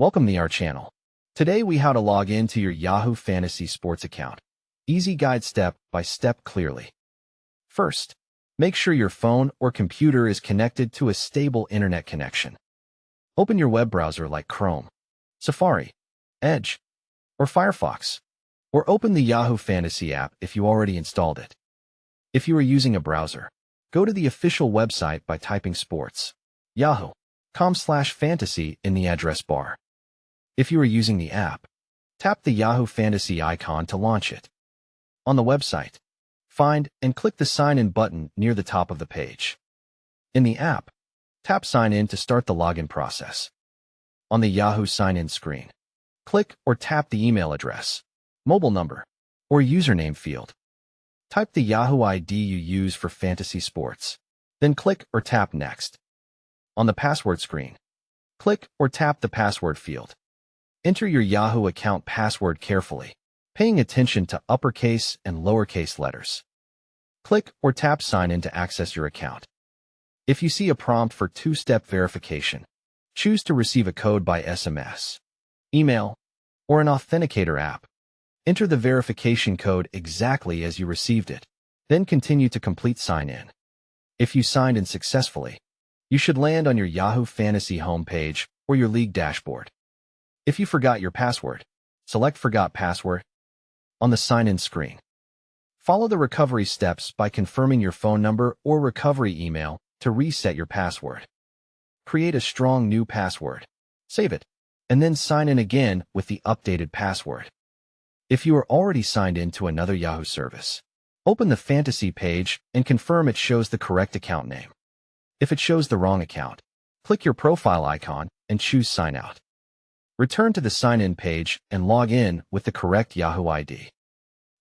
Welcome to our channel. Today we how to log into your Yahoo Fantasy Sports account. Easy guide step by step clearly. First, make sure your phone or computer is connected to a stable internet connection. Open your web browser like Chrome, Safari, Edge, or Firefox, or open the Yahoo Fantasy app if you already installed it. If you are using a browser, go to the official website by typing sports, yahoo.com/fantasy in the address bar. If you are using the app, tap the Yahoo Fantasy icon to launch it. On the website, find and click the Sign In button near the top of the page. In the app, tap Sign In to start the login process. On the Yahoo Sign In screen, click or tap the email address, mobile number, or username field. Type the Yahoo ID you use for fantasy sports, then click or tap Next. On the password screen, click or tap the password field. Enter your Yahoo account password carefully, paying attention to uppercase and lowercase letters. Click or tap Sign In to access your account. If you see a prompt for two-step verification, choose to receive a code by SMS, email, or an authenticator app. Enter the verification code exactly as you received it, then continue to complete Sign In. If you signed in successfully, you should land on your Yahoo Fantasy homepage or your league dashboard. If you forgot your password, select Forgot Password on the sign-in screen. Follow the recovery steps by confirming your phone number or recovery email to reset your password. Create a strong new password, save it, and then sign in again with the updated password. If you are already signed in to another Yahoo service, open the Fantasy page and confirm it shows the correct account name. If it shows the wrong account, click your profile icon and choose Sign Out. Return to the sign-in page and log in with the correct Yahoo ID.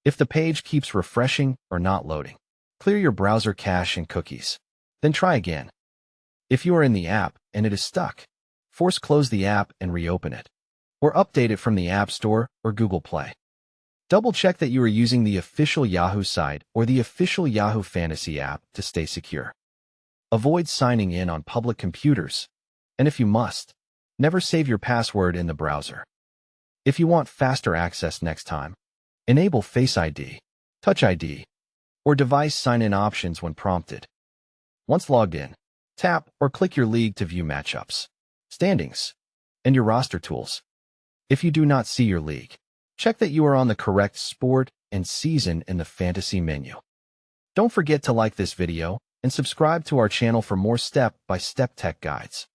If the page keeps refreshing or not loading, clear your browser cache and cookies. Then try again. If you are in the app and it is stuck, force close the app and reopen it, or update it from the App Store or Google Play. Double-check that you are using the official Yahoo site or the official Yahoo Fantasy app to stay secure. Avoid signing in on public computers, and if you must, never save your password in the browser. If you want faster access next time, enable Face ID, Touch ID, or device sign-in options when prompted. Once logged in, tap or click your league to view matchups, standings, and your roster tools. If you do not see your league, check that you are on the correct sport and season in the fantasy menu. Don't forget to like this video and subscribe to our channel for more step-by-step tech guides.